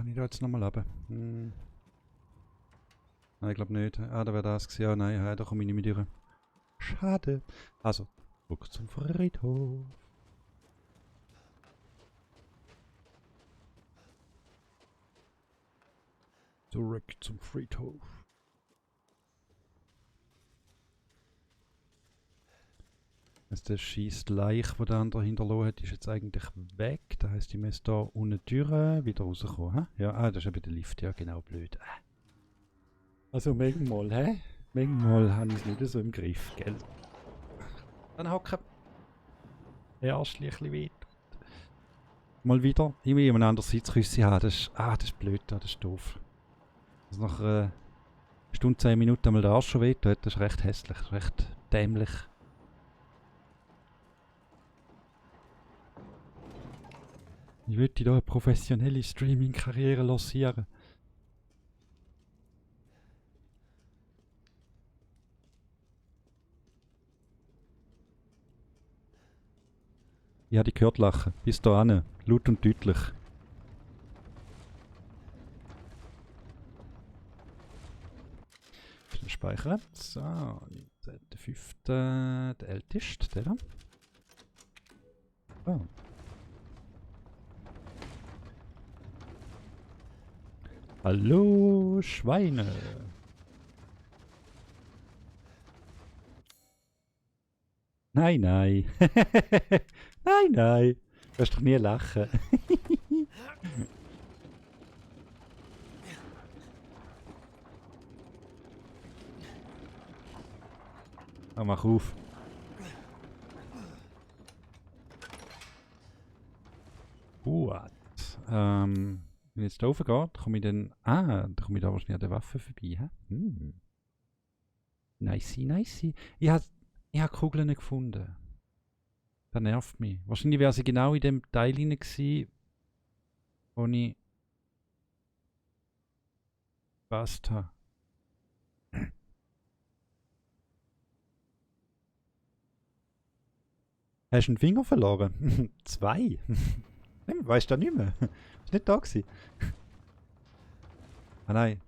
Kann ich da jetzt nochmal runter? Nein, ich glaube nicht. Ah, da wäre das gewesen. Ja, nein, da komme ich nicht mehr durch. Schade. Also, zurück zum Friedhof. Zurück zum Friedhof. Also der scheiß Leich, der der andere hinterlassen hat, ist jetzt eigentlich weg. Das heisst, ich muss da unten durch wieder rauskommen. He? Ja, das ist eben der Lift. Ja, genau, blöd. Also manchmal, hä? Manchmal habe ich es nicht so im Griff, gell? Dann hocken. Arschlichli weh. Mal wieder. Ich will jemand anderes Sitzküsse haben. Das ist blöd, das ist doof. Also nach einer Stunde, 10 Minuten mal der Arsch schon weh tut, das ist recht hässlich, das ist recht dämlich. Ich würde da eine professionelle Streaming-Karriere lancieren. Ich habe die gehört lachen. Bis da hin. Laut und deutlich. Speichern. So, der 5. Der älteste, der da. Oh. Hallo, Schweine. Nein, nein. Nein, nein. Du wirst doch nie lachen. Oh, mach auf. Gut. Wenn ich jetzt da raufgehe, komme ich dann... Ah, da komme ich da wahrscheinlich an der Waffe vorbei. Hä? Nice, nice. Ich habe Kugeln nicht gefunden. Das nervt mich. Wahrscheinlich wäre sie genau in dem Teil rein gewesen, wo ich gepasst habe. Hast du einen Finger verloren? 2? Weißt du das nicht mehr? Ist nicht da gewesen. Ah nein.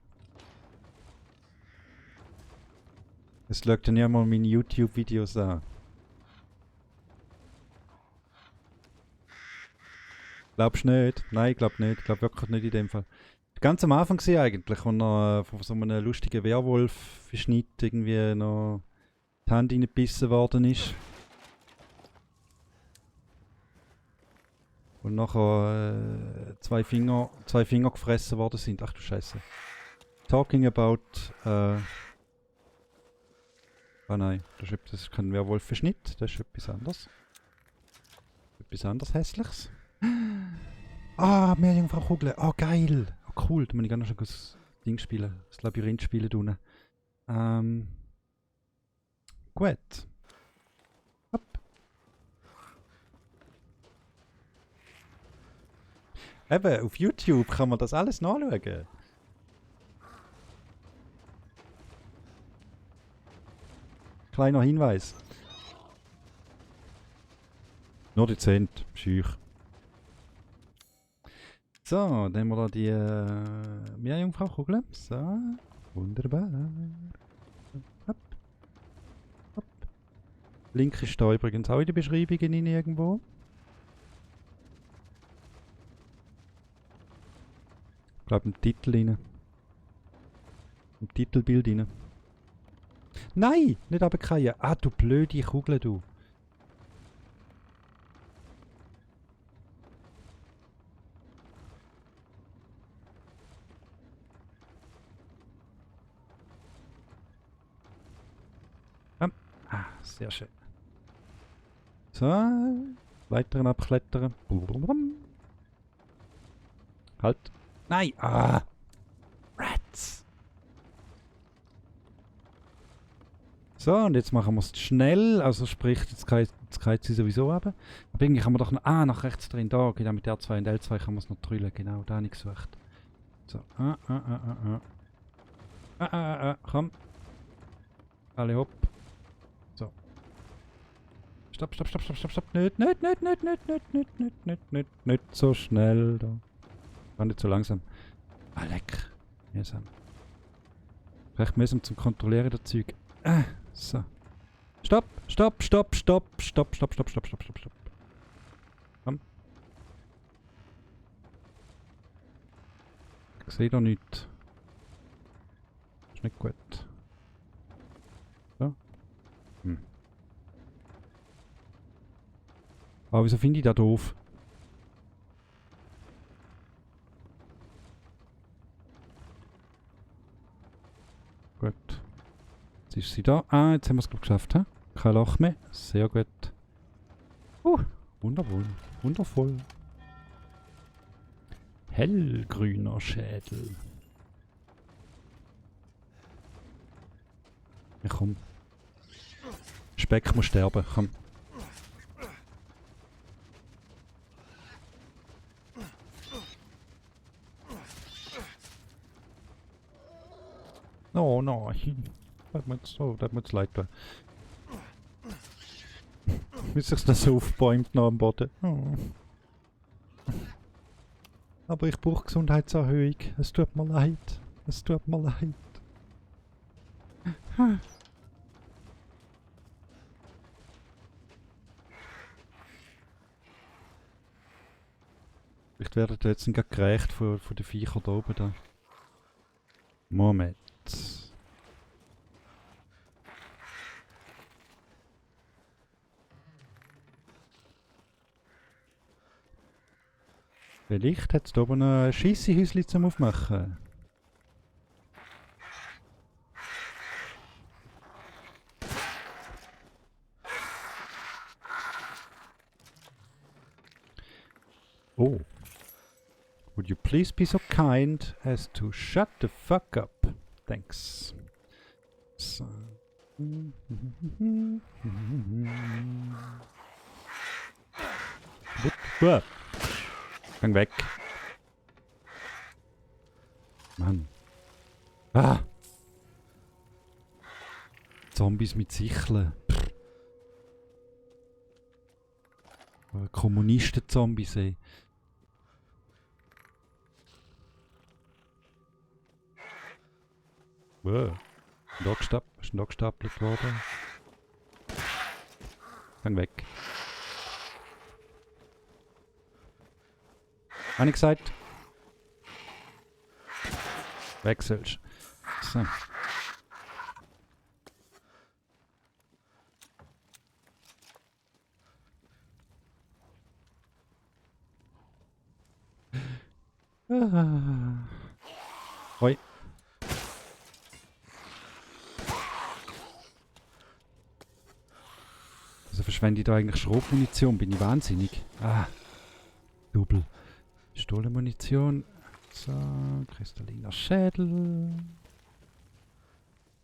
Es schaut dann ja mal meine YouTube-Videos an. Glaubst du nicht? Nein, ich glaube nicht. Ich glaube wirklich nicht in dem Fall. Ganz am Anfang war eigentlich, als er von so einem lustigen Werwolf-Schnitt irgendwie noch die Hand reingebissen worden ist. Und nachher zwei Finger gefressen worden sind. Ach du Scheiße. Talking about... Ah nein, das ist kein Werwolf-Verschnitt, das ist etwas anderes. Etwas anderes Hässliches. Ah, Meerjungfrau Kugel. Ah, geil. Oh, cool, da muss ich gerne noch das Ding spielen. Das Labyrinth spielen unten. Gut. Hopp. Eben, auf YouTube kann man das alles nachschauen. Kleiner Hinweis. Nur dezent, schüch. So, dann haben wir da die Meerjungfrau-Kugel. So, wunderbar. Hopp. Hopp. Link ist da übrigens auch in der Beschreibung irgendwo. Ich glaube im Titel rein. Im Titelbild rein. Nein! Nicht runterfallen! Ah, du blöde Kugel, du! Sehr schön. So, weiteren abklettern. Halt. Nein! Ah! Rats! So, und jetzt machen wir es schnell. Also sprich, jetzt geht sie sowieso runter. Aber irgendwie kann man doch noch... Ah, nach rechts drin, da. Genau, mit R2 und L2 kann man es noch drüllen. Genau, da habe ich gesucht. So. Komm. Alle hopp. So. Stopp. Nicht so schnell da. War nicht so langsam. Ah, lecker. Mühsam. Recht mühsam zum Kontrollieren der Zeug. So. Stopp, stopp, stopp, stopp, stopp, stopp, stopp, stopp, stopp, stopp, stopp. Komm. Ich sehe da nichts. Ist nicht gut. So. Aber wieso finde ich das doof? Gut. Jetzt ist sie da. Ah, jetzt haben wir es geschafft. He? Kein Loch mehr. Sehr gut. Wundervoll. Wundervoll. Hellgrüner Schädel. Ja, komm. Speck muss sterben. Komm. Oh nein. Das hat mir jetzt leid getan. Wie sich das so aufbäumt nach dem Boden. Oh. Aber ich brauche Gesundheitserhöhung. Es tut mir leid. Es tut mir leid. Vielleicht werden jetzt gerade gerecht von den Viechern da oben. Da. Moment. Vielleicht hat es da oben noch ein Scheissehäuschen zum Aufmachen. Oh. Would you please be so kind as to shut the fuck up? Thanks. So. Gang weg. Mann. Ah! Zombies mit Sicheln. Kommunisten-Zombies, ey. Wow. Ist ein da gestapelt worden. Gang weg. Habe ich gesagt? Wechselst. So. Hoi. Also verschwende ich da eigentlich Schrotmunition? Bin ich wahnsinnig? Double. Pistolenmunition. So, kristalliner Schädel.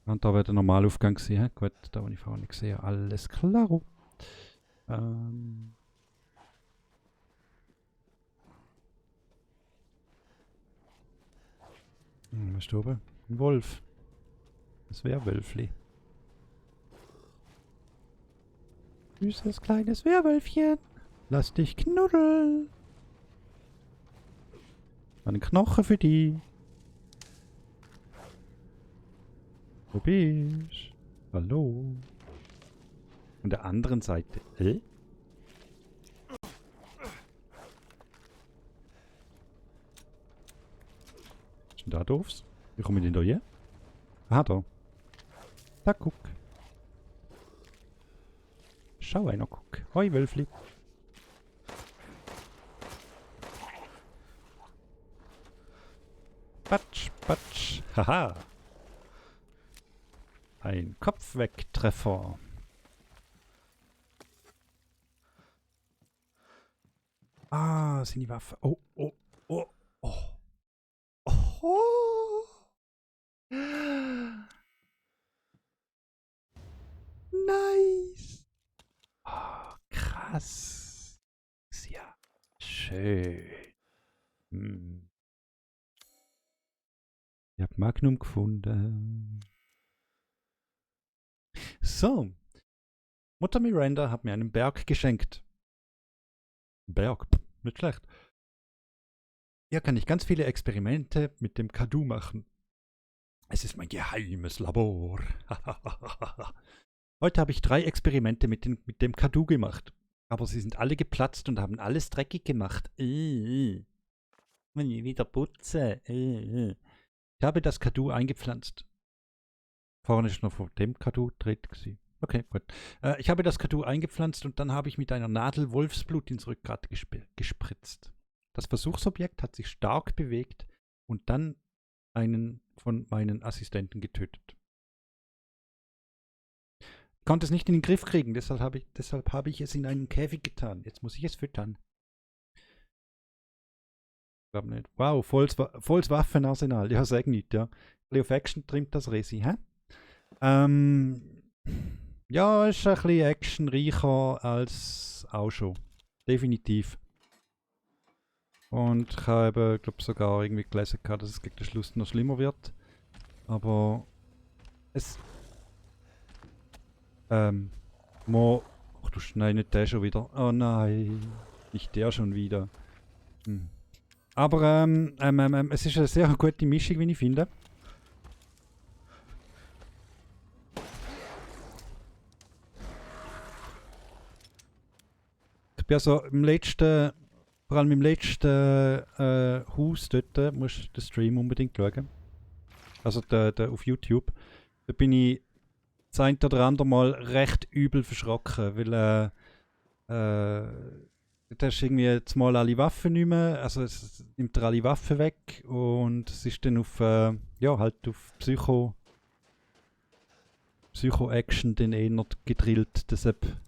Und da wird der Normalaufgang sein. Gut, da wo ich vorhin nicht gesehen habe. Alles klar. Was ist da oben? Ein Wolf. Das Werwölfli. Süßes kleines Werwölfchen. Lass dich knuddeln. Einen Knochen für die. Wo bist? Hallo. An der anderen Seite. Was ist denn da doofs? Wie komme ich denn da hier? Aha, da. Da, guck. Schau einer, guck. Hoi, Wölfli. Patsch, patsch. Haha. Ein Kopfwegtreffer. Ah, sind die Waffen. Oh, oh, oh, oh. Oh. Nice. Oh, krass. Ist ja schön. Ich habe Magnum gefunden. So. Mutter Miranda hat mir einen Berg geschenkt. Berg? Nicht schlecht. Hier kann ich ganz viele Experimente mit dem Kadu machen. Es ist mein geheimes Labor. Heute habe ich 3 Experimente mit dem Kadu gemacht. Aber sie sind alle geplatzt und haben alles dreckig gemacht. Muss ich wieder putzen. Ich habe das Kadu eingepflanzt. Vorne ist noch von dem Kadu dreht gewesen. Okay, gut. Ich habe das Kadu eingepflanzt und dann habe ich mit einer Nadel Wolfsblut ins Rückgrat gespritzt. Das Versuchsobjekt hat sich stark bewegt und dann einen von meinen Assistenten getötet. Ich konnte es nicht in den Griff kriegen, deshalb habe ich es in einen Käfig getan. Jetzt muss ich es füttern. Ich glaube nicht. Wow, volles Waffenarsenal. Ja, sag nicht, ja. Auf Action trimmt das Resi, hä? Ja, ist ein bisschen actionreicher als auch schon. Definitiv. Und ich habe, glaube sogar irgendwie gelesen, dass es gegen den Schluss noch schlimmer wird. Aber es. Ach du nein, nicht der schon wieder. Oh nein, nicht der schon wieder. Aber es ist eine sehr gute Mischung, wie ich finde. Ich bin also vor allem im letzten Haus dort, musst du den Stream unbedingt schauen. Also auf YouTube. Da bin ich das ein oder andere Mal recht übel verschrocken, weil da hast irgendwie zumal alle Waffen nicht mehr, also es nimmt dir alle Waffen weg und es ist dann auf, ja, halt auf Psycho-Action dann eher gedrillt, deshalb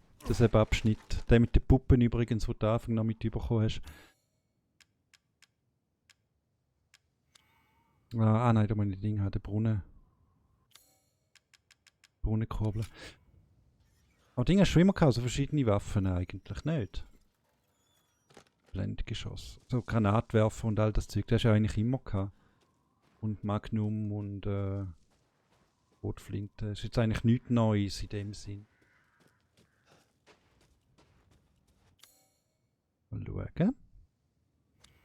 Abschnitt. Der mit den Puppen übrigens, wo du Anfang noch mit bekommen hast. Nein, da muss ich das Ding haben, den Brunnenkurbel. Aber Ding hast du immer gehabt, so verschiedene Waffen eigentlich nicht. Blendgeschoss. So Granatwerfer und all das Zeug, das hast du ja eigentlich immer gehabt. Und Magnum und Rotflinte. Das ist jetzt eigentlich nichts Neues in dem Sinn. Mal schauen.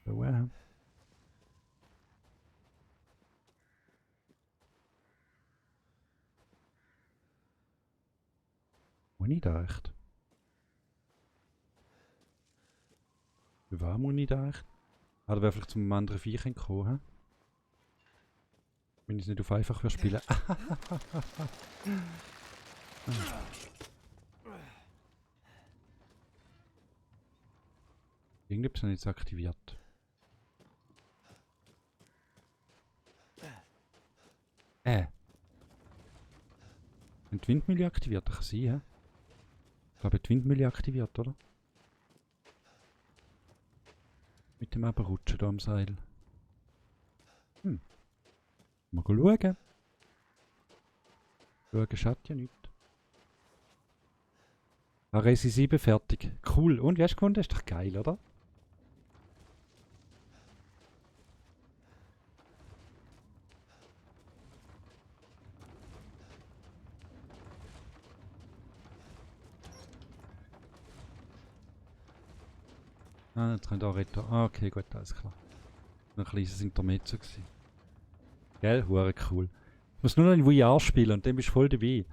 Schauen. Muss ich da echt? Wie war muss ich da echt? Ah, da wäre vielleicht zum anderen Viech gekommen, he? Wenn ich es nicht auf einfach spielen Irgendetwas habe ich jetzt aktiviert. Und die Windmühle aktiviert, das kann sein, hä? Ich glaube, die Windmühle aktiviert, oder? Mit dem Abrutschen hier am Seil. Mal schauen. Schauen schadet ja nichts. Resi 7 fertig. Cool. Und wie hast du gefunden? Ist doch geil, oder? Jetzt können wir auch retten. Okay, gut, alles klar. Ein kleines Intermezzo gewesen. Gell? Hure cool. Ich muss nur noch in VR spielen und dann bist du voll dabei.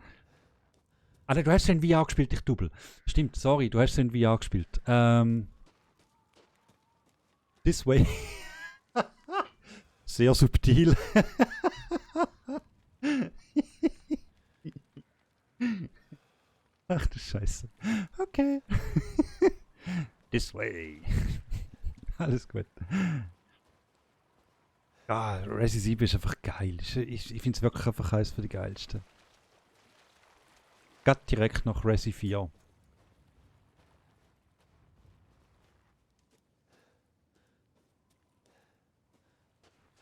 Ah, du hast ja in VR gespielt, ich double. Stimmt, sorry, du hast ja in VR gespielt. This way. Sehr subtil. Ach du Scheiße. Okay. This way. Alles gut. Ah, Resi 7 ist einfach geil. Ich finde es wirklich einfach eines der geilsten. Geht direkt nach Resi 4.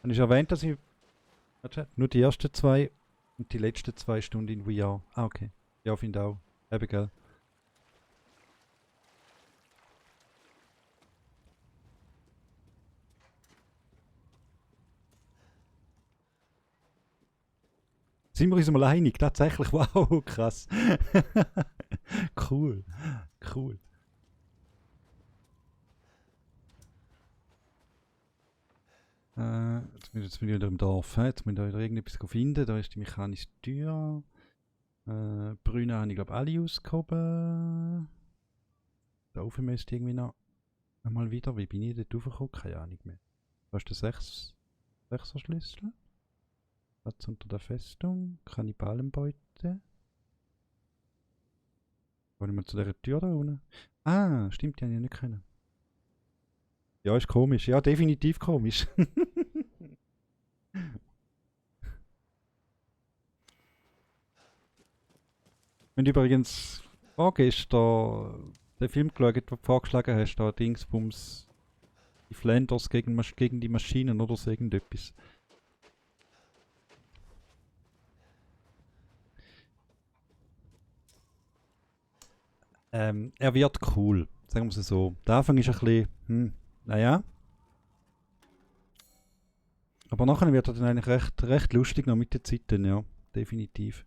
Habe ich erwähnt, dass ich nur die ersten 2 und die letzten 2 Stunden in VR. Ah, okay. Ja, finde auch. Eben, gell. Sind wir uns mal einig? Tatsächlich, wow, krass. Cool, cool. Jetzt bin ich wieder im Dorf. Jetzt müssen wir wieder irgendetwas finden. Da ist die mechanische Tür. Brüne habe ich glaube alle ausgehoben. Da oben müsste irgendwie noch einmal wieder. Wie bin ich dort raufgekommen? Keine Ahnung mehr. Da ist der 6er Schlüssel. Platz unter der Festung. Kannibalenbeute. Wollen wir zu dieser Tür da unten? Ah, stimmt, die habe ich nicht können. Ja, ist komisch. Ja, definitiv komisch. Und übrigens, vorgestern den Film geschaut, den du vorgeschlagen hast, da Dingsbums, die Flanders gegen die Maschinen oder so irgendetwas. Er wird cool, sagen wir es so. Der Anfang ist ein bisschen, naja. Aber nachher wird er dann eigentlich recht lustig noch mit den Zeiten, ja, definitiv.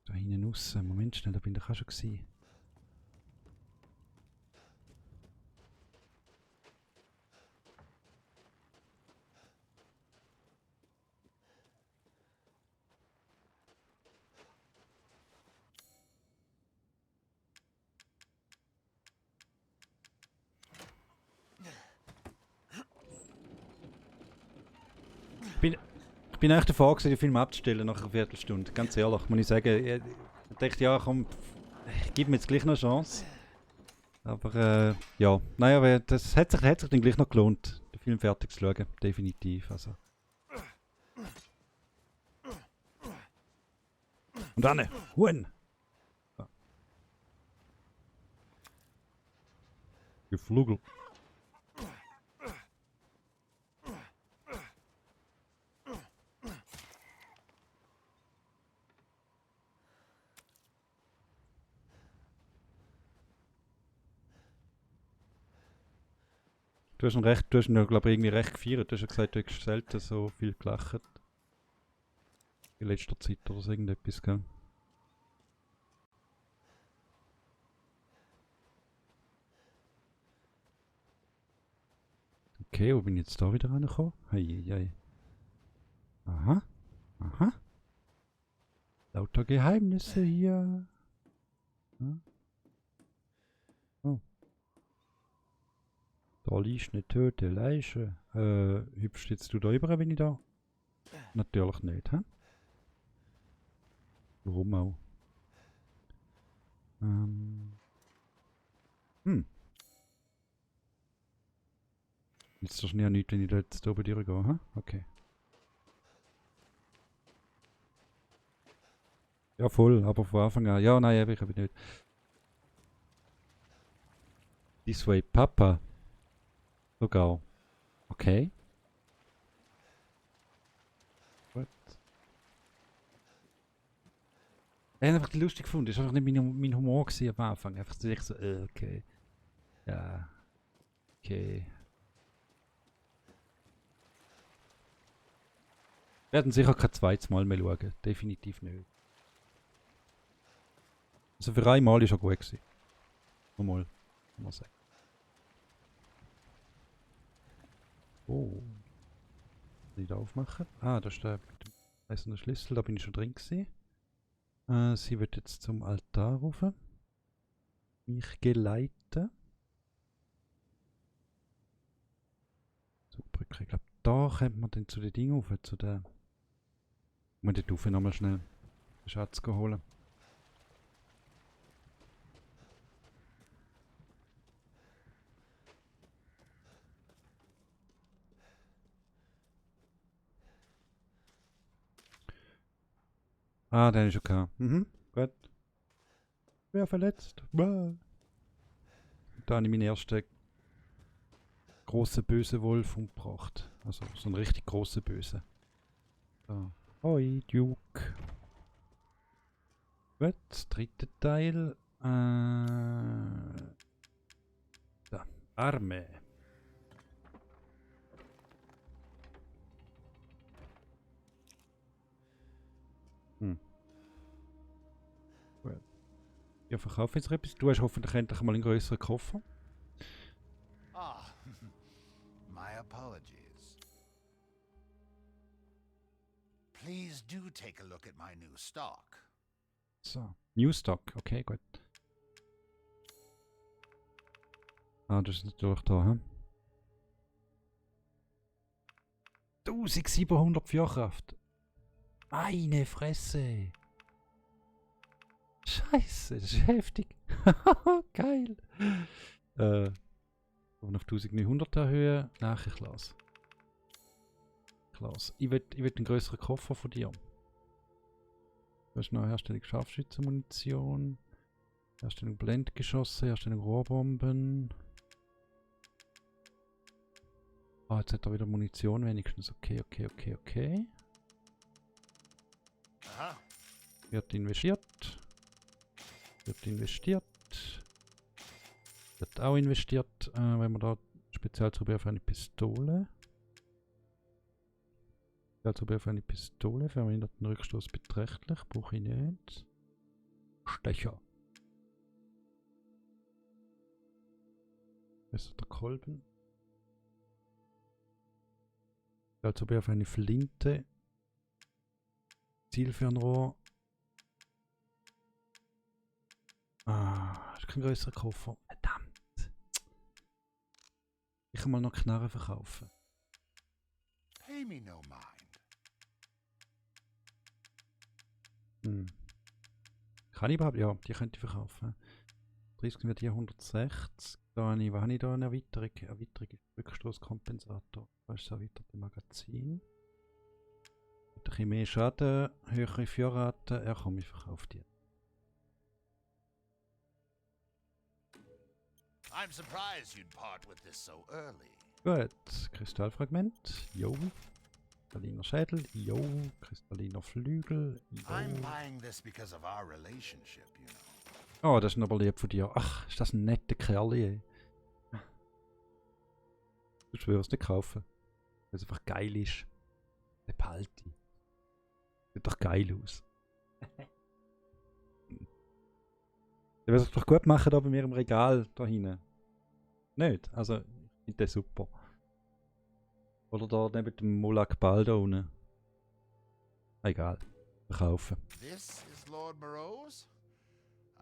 Da hinten raus, Moment schnell, da bin ich auch schon gewesen. Ich bin echt davor gewesen, den Film abzustellen nach einer Viertelstunde. Ganz ehrlich, muss ich sagen. Ich dachte, ja komm, ich gebe mir jetzt gleich noch eine Chance. Aber ja, naja, das hat sich dann gleich noch gelohnt, den Film fertig zu schauen. Definitiv. Also. Und dann, Huhn! Ja. Geflügel. Du hast ihn, glaube ich, irgendwie recht gefeiert. Du hast ja gesagt, du hast selten so viel gelacht. In letzter Zeit oder so irgendetwas, gell? Okay, wo bin ich jetzt da wieder reingekommen? Hei. Aha, aha. Lauter Geheimnisse hier. Ja. Oh, da liegt eine tote Leiche. Hüpfst jetzt du da rüber, wenn ich da? Natürlich nicht, hä? Warum auch? Hm. Jetzt ist ja nichts, wenn ich da jetzt oben durchgehe, hä? Okay. Ja, voll, aber von Anfang an. Ja, nein, ich habe nicht. This way, Papa. Sogar. Okay. Gut. Ich habe einfach lustig gefunden. Das war einfach nicht mein Humor gewesen am Anfang. Einfach so, okay. Ja, okay. Wir werden sicher kein zweites Mal mehr schauen. Definitiv nicht. Also für einmal ist er gut gewesen. Nochmal. Mal sagen. Oh. Nicht aufmachen. Ah, da ist der mit dem eisernen Schlüssel. Da bin ich schon drin gewesen. Sie wird jetzt zum Altar rufen. Mich geleiten. Super, ich glaube, da kommt man dann zu den Dingen rauf. Zu der. Ich muss dort rauf nochmal schnell den Schatz holen. Ah, den ist okay. Mhm, gut. Wer verletzt? Da habe ich meinen ersten grossen bösen Wolf umgebracht. Also so einen richtig grossen bösen. So. Hoi, Duke. Gut, dritter Teil. Da. Arme. Hm. Gut. Ja, verkaufe jetzt etwas. Du hast hoffentlich endlich mal einen grösseren Koffer. Ah, my apologies. Please do take a look at my new stock. So. New Stock, okay, gut. Ah, das ist natürlich da, hä? 1700 Feuerkraft. Meine Fresse. Scheiße, das ist heftig. Geil. Und auf 1900 erhöhen. Nachklasse. Klasse. Ich will einen grösseren Koffer von dir. Du hast noch Herstellung Scharfschützenmunition. Herstellung Blendgeschosse, Herstellung Rohrbomben. Ah, jetzt hat er wieder Munition wenigstens. Okay. Aha. Wird investiert. Wird auch investiert. Wenn wir da Spezialzubehör für eine Pistole. Spezialzubehör für eine Pistole. Vermindert den Rückstoß beträchtlich. Brauche ich nicht. Stecher. Besser der Kolben. Spezialzubehör für eine Flinte. Zielfernrohr. Ah, das ist kein größerer Koffer. Verdammt. Ich kann mal noch Knarren verkaufen. Pay me no mind. Kann ich überhaupt? Ja, die könnte ich verkaufen. 30 wird hier 160. Da habe ich, was habe ich da? Eine Erweiterung? Erweiterung ist Rückstoßkompensator. Das ist das erweiterte Magazin. Mit ein bisschen mehr Schaden, höhere Feuerrate. Ja komm, ich verkaufe die. I'm surprised you'd part with this so early. Gut, Kristallfragment. Jo. Kristalliner Schädel. Jo. Kristalliner Flügel. I'm Jo. buying this because of our relationship, you know. Oh, das ist aber lieb von dir. Ach, ist das ein netter Kerl, ey. Du schwörst nicht kaufen. Weil es einfach geil ist. Der Palti. Sieht doch geil aus. Der wird es doch gut machen da bei mir im Regal da hinten. Nicht? Also, ich finde den super. Oder da neben dem Molag Ball da unten. Egal. Verkaufen. This is Lord Moreau's?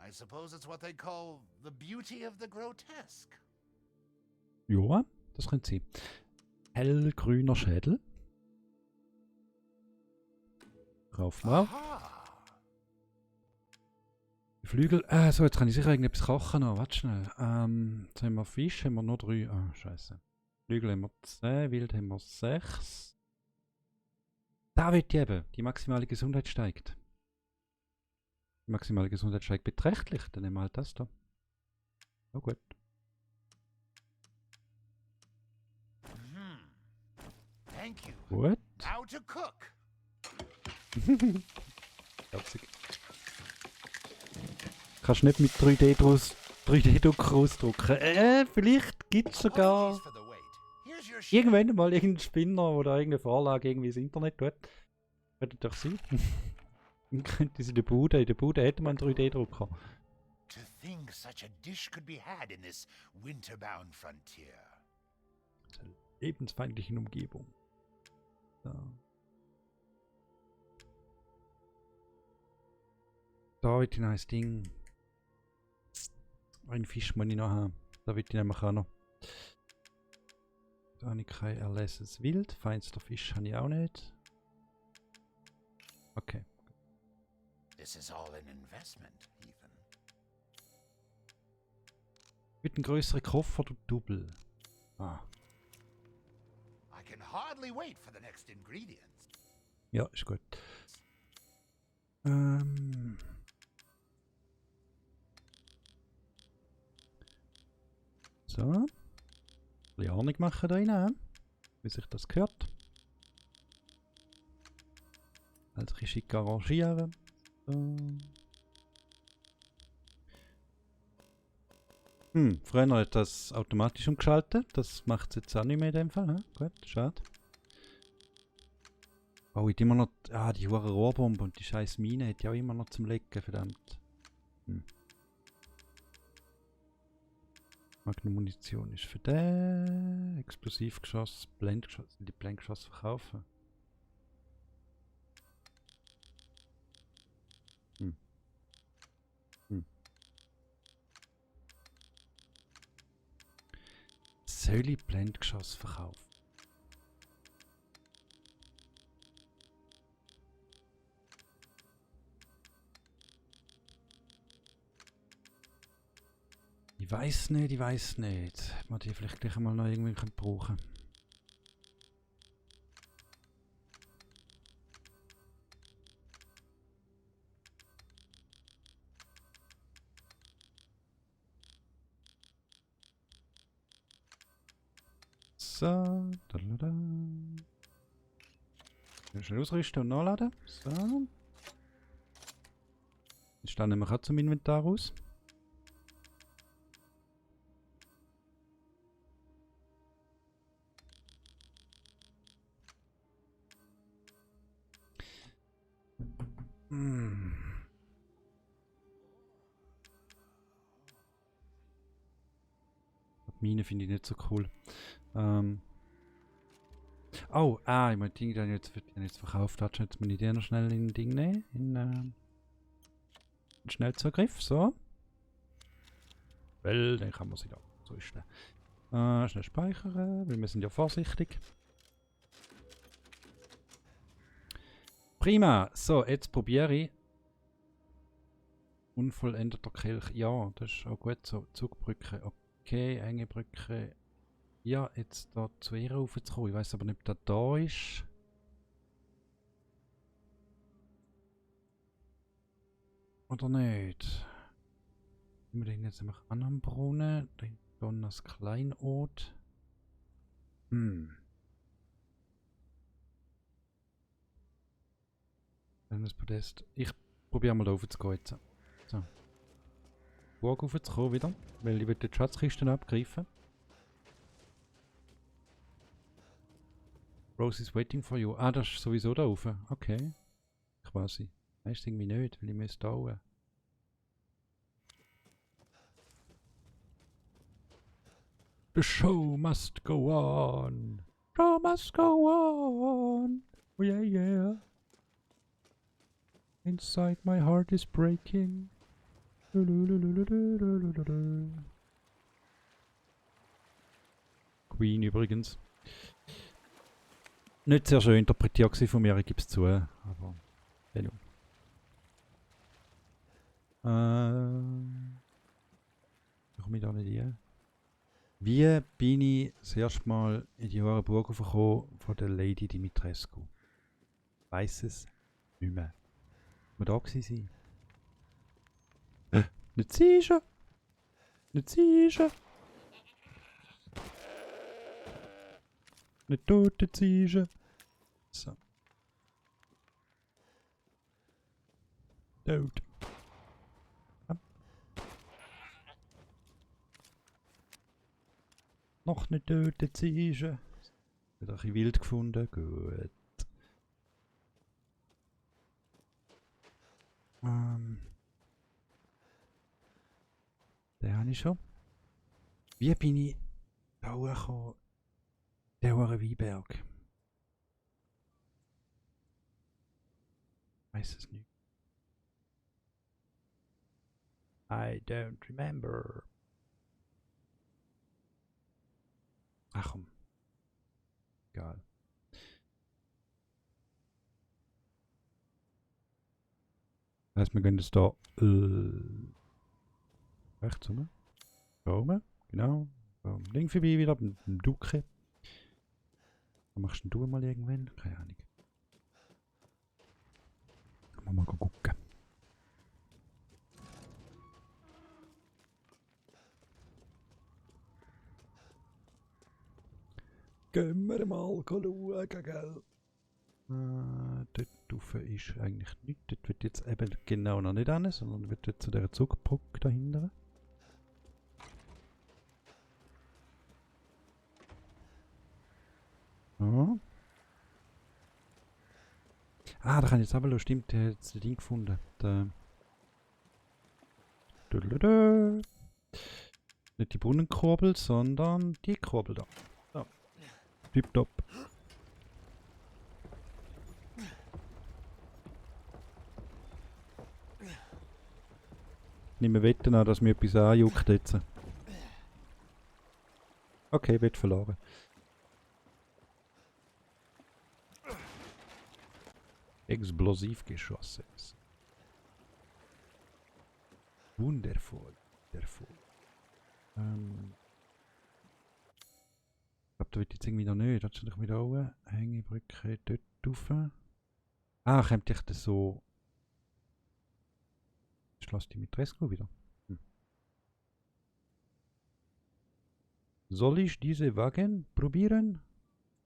I suppose it's what they call the beauty of the grotesque. Ja, das könnte sein. Hellgrüner Schädel. Kaufen wir auch. Aha. Die Flügel. So, jetzt kann ich sicher irgendetwas kochen noch. Warte schnell. Jetzt haben wir Fisch, haben wir nur 3. Ah, scheiße. Flügel haben wir 10, Wild haben wir 6. Da wird die eben. Die maximale Gesundheit steigt. Die maximale Gesundheit steigt beträchtlich. Dann nehmen wir halt das da. Oh gut. Thank you. Gut. Now to cook. Herzig. Kannst du nicht mit 3D-Druck ausdrucken. Vielleicht gibt es sogar Apologies for the wait. Here's your chef. irgendwann mal irgendeinen Spinner oder irgendeine Vorlage irgendwie ins Internet tut. Könnte doch sein. Dann könnte sie in der Bude hätte man einen 3D-Drucker. To think such a dish could be had in this winterbound frontier. Lebensfeindlichen Umgebung. So. Da wird ein neues Ding. Ein Fisch muss ich noch haben. Da wird ich nämlich auch noch. Da habe ich kein erlesses Wild. Feinster Fisch habe ich auch nicht. Okay. This is all an investment, Ethan. Mit einem größeren Koffer, du Double. Ah. I can hardly wait for the next ingredients. Ja, ist gut. So. Ein bisschen Ahnung machen da rein, wie sich das gehört. Also ein bisschen schick arrangieren. So. Früher hat das automatisch umgeschaltet. Das macht es jetzt auch nicht mehr in dem Fall. He? Gut, schade. Oh, ich immer noch. Ah, die hure Rohrbombe und die scheiß Mine hat ja auch immer noch zum Lecken, verdammt. Magnum-Munition ist für den. Explosivgeschoss, Blendgeschoss. Die Blendgeschoss verkaufen. Soll ich Blendgeschoss verkaufen? Ich weiß nicht. Man die vielleicht gleich mal noch irgendwie brauchen. So, da. Schnell ausrüsten und nachladen. So. Jetzt nehmen wir auch zum Inventar aus. Mine finde ich nicht so cool. Oh, ich meine, Ding, den ich jetzt verkauft habe, jetzt muss ich den noch schnell in Ding nehmen. In Schnellzugriff, so. Weil, dann kann man sie da. So ist der. Schnell speichern, weil wir sind ja vorsichtig. Prima, so, jetzt probiere ich. Unvollendeter Kelch, ja, das ist auch gut so. Zugbrücke, okay, enge Brücke. Ja, jetzt da zu ihr raufzukommen. Ich weiß aber nicht, ob der da ist. Oder nicht. Wir den jetzt einfach an am Brunnen. Dann das Kleinod. Dann das Podest. Ich probiere mal rauf zu gehen jetzt. So. Burg raufzukommen wieder. Weil ich will die Schatzkisten abgreifen. Rose is waiting for you. Ah, das ist sowieso da rauf. Okay. Quasi. Weißt du irgendwie nicht, weil ich müsste da rauf. The show must go on. Show must go on. Oh yeah, yeah. Inside my heart is breaking. Queen übrigens. Nicht sehr schön interpretiert von mir, ich gebe es zu. Aber, hello. Wie komme ich da nicht hin? Wie bin ich das erste Mal in die Burg gekommen von der Lady Dimitrescu? Ich weiss es nicht mehr. Wo da gewesen sein? Nicht sicher! Nicht sicher! Nicht tote Ziege! So. Tot. Noch nicht tote Ziege. Wieder ein bisschen wild gefunden. Gut. Den habe ich schon. Wie bin ich da hochgekommen? Der Weinberg. Ich weiß es nicht. I don't remember. Ach komm. Egal. Das heißt, wir gehen jetzt da rechts rum. Da oben. Genau. Links vorbei wieder beim Ducke. Was machst denn du mal irgendwann? Keine Ahnung. Können wir mal gucken. Gehen wir mal schauen, gell? Dort rauf ist eigentlich nichts. Dort wird jetzt eben genau noch nicht hin, sondern wird jetzt zu dieser Zugbrücke dahinter. Ja. Ah, da kann ich jetzt aber noch, stimmt, der hat jetzt das Ding gefunden. Nicht die Brunnenkurbel, sondern die Kurbel da. So. Tipptopp. Nicht mehr wetten an, dass mir etwas anjuckt jetzt. Okay, wird verloren. Explosivgeschosse. Wundervoll. Wundervoll. Ich glaube, da wird jetzt irgendwie noch nicht. Das ist wieder oben. Hängebrücke dort rauf. Ah, kommt ich das so. Schloss die mit Rescue wieder. Soll ich diese Wagen probieren?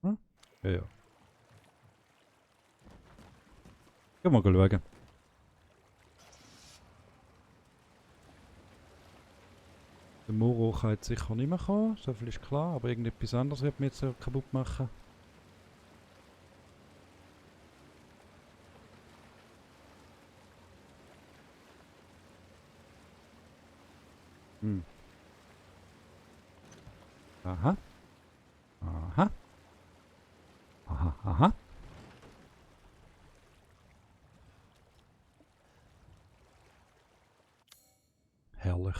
Hm? Ja, ja. Gehen wir mal schauen. Der Muro kann jetzt sicher nicht mehr kommen, so viel ist klar, aber irgendetwas anderes wird mir jetzt kaputt machen. Hm. Aha. Aha. Aha, aha. Herrlich.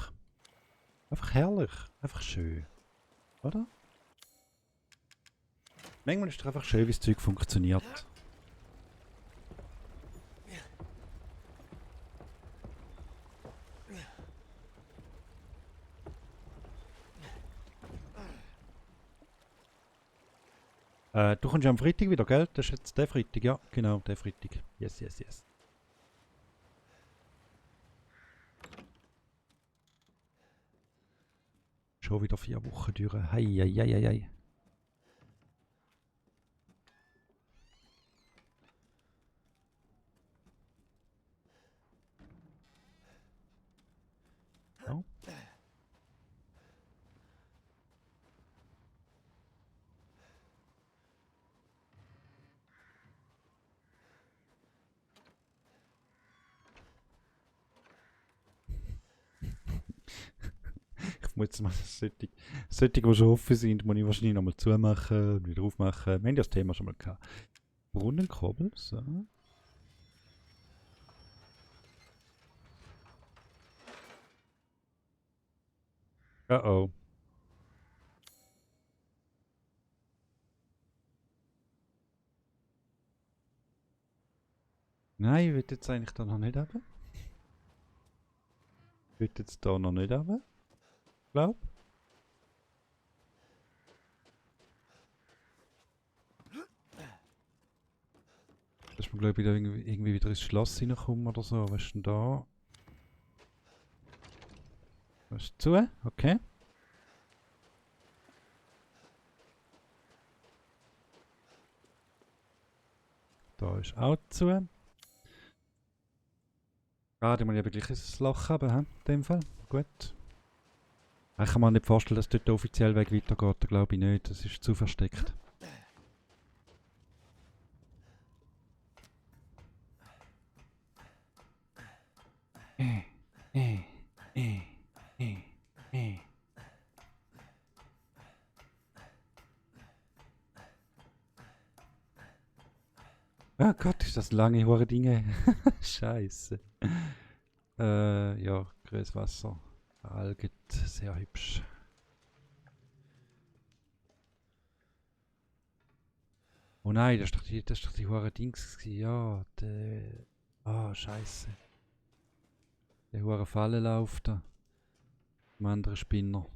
Einfach herrlich. Einfach schön. Oder? Manchmal ist es einfach schön, wie das Zeug funktioniert. Du kommst ja am Freitag wieder, gell? Das ist jetzt der Freitag, ja. Genau, der Freitag. Yes, yes, yes. Schon wieder 4 Wochen durch. Hei, hei, hei, hei, hei. So. Ich muss jetzt mal solche, die schon offen sind, muss ich wahrscheinlich nochmal zumachen und wieder aufmachen. Wir haben ja das Thema schon mal gehabt. Brunnenkurbel, so. Oh oh. Nein, ich will jetzt eigentlich da noch nicht haben. Ich will jetzt da noch nicht haben. Glaub. Dass wir, glaube ich, wieder irgendwie wieder ins Schloss reinkommen oder so. Was ist denn da? Was ist zu? Okay. Da ist auch zu. Ah, da muss ich aber gleich ein Loch haben, in dem Fall. Gut. Ich kann mir nicht vorstellen, dass dort der offizielle Weg weitergeht. Da glaube ich nicht. Das ist zu versteckt. Äh, äh, äh, äh. Oh Gott, ist das lange hohe Dinge. Scheiße. Ja, grünes Wasser. Algen, sehr hübsch. Oh nein, das ist doch die hohe Dings gewesen. Ja, der. Ah, scheiße. Der hohe Fallenlauf da. Ein anderer Spinner.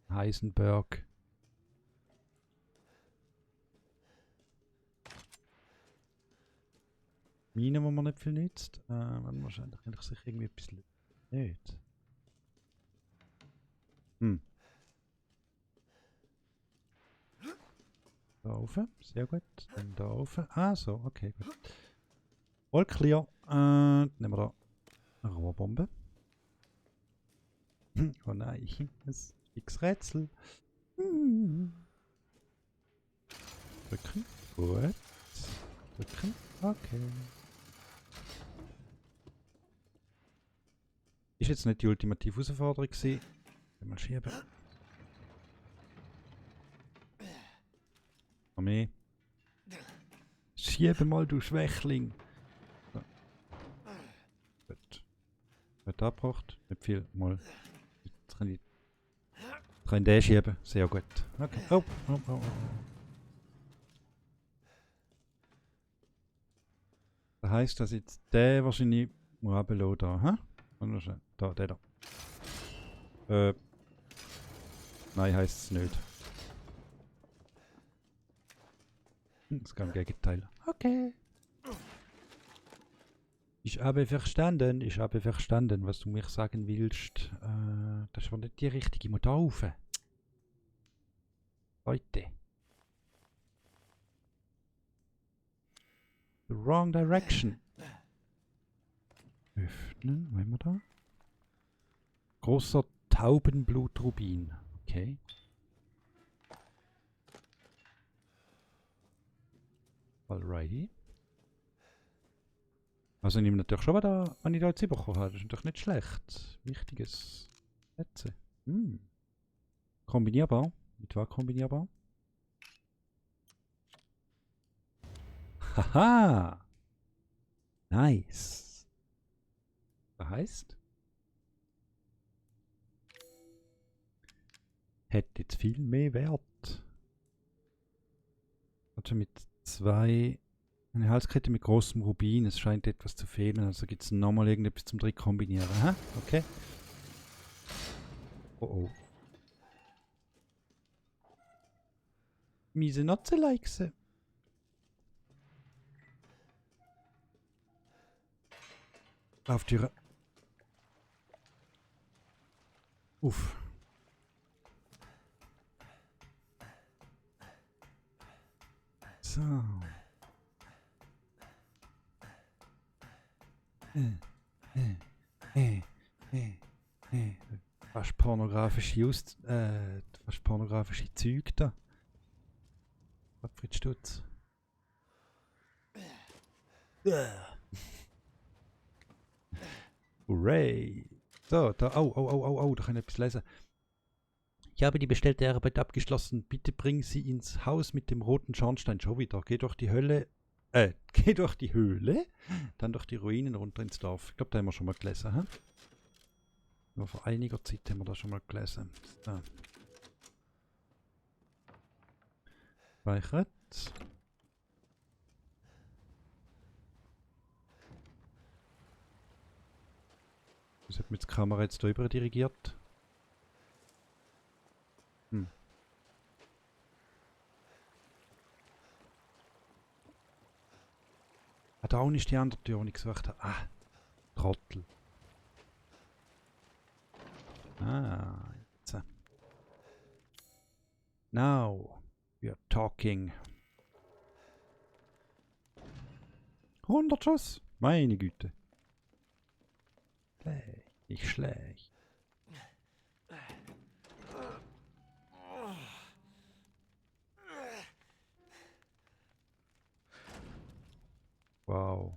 Heisenberg. Mine, wo man nicht viel nützt. Wahrscheinlich kann ich sich irgendwie etwas nicht. Hm. Da oben, sehr gut. Dann da oben. Ah, so, okay, gut. All clear. Nehmen wir da eine Rohrbombe. Oh nein, ein fix Rätsel. Drücken. Gut. Drücken. Okay. Ist jetzt nicht die ultimative Herausforderung gewesen. Mal schieben. Armee. Schiebe mal, du Schwächling. So. Gut. Wird abgebracht. Nicht viel. Mal. Jetzt kann ich den schieben. Sehr gut. Okay. Oh, oh, oh, oh. Das heisst, dass jetzt der wahrscheinlich muss runterlassen da, hä? Da, der da. Nein, heisst es nicht. Das ist gar im Gegenteil. Okay. Ich habe verstanden, was du mir sagen willst. Das war nicht die richtige. Ich muss da rauf. Leute. The wrong direction. Öffnen, wo haben wir da? Großer Taubenblutrubin. Okay. Alrighty. Also ich nehme natürlich schon, wenn ich da jetzt bekommen habe. Das ist natürlich nicht schlecht. Wichtiges Sätze. Kombinierbar. Mit was kombinierbar? Haha! Nice. Das heißt? Hätte jetzt viel mehr Wert. Also mit eine Halskette mit großem Rubin. Es scheint etwas zu fehlen. Also gibt es nochmal irgendetwas zum Trick kombinieren. Aha, okay. Oh oh. Miese Notze-Likes. Lauftüre. Uff. So. Fast pornografische Zeug da. Gottfried Stutz. Hooray! So, da, da kann ich etwas lesen. Ich habe die bestellte Arbeit abgeschlossen. Bitte bringen Sie ins Haus mit dem roten Schornstein. Schon wieder. Geh durch die Hölle. Geh durch die Höhle. Dann durch die Ruinen runter ins Dorf. Ich glaube, da haben wir schon mal gelesen. He? Nur vor einiger Zeit haben wir das schon mal gelesen. So. Speichert. Das hat mir die Kamera jetzt drüber dirigiert. Da auch nicht die andere Tür, die ich gesucht habe. Ah, Trottel. Ah, jetzt. Now, we are talking. 100 Schuss? Meine Güte. Hey, nicht schlecht. Wow.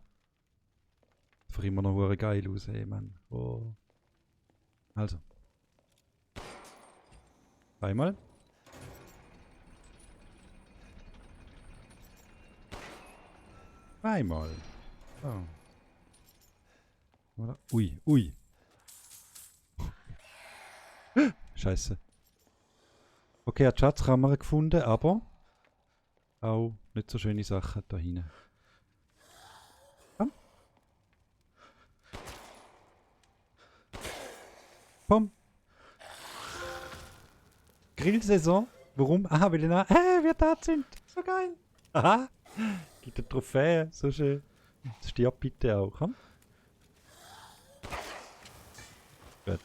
Das sieht immer noch hure geil aus, ey, Mann. Oh. Also. Einmal. Einmal. Oh. Oder? Ui, ui. Scheiße. Okay, er hat die Schatzkammer gefunden, aber auch nicht so schöne Sachen da hinten. Komm. Grillsaison. Warum? Aha, weil wir da sind. So geil. Aha. Gibt eine Trophäe. So schön. Stirb bitte auch. Hm? Gut.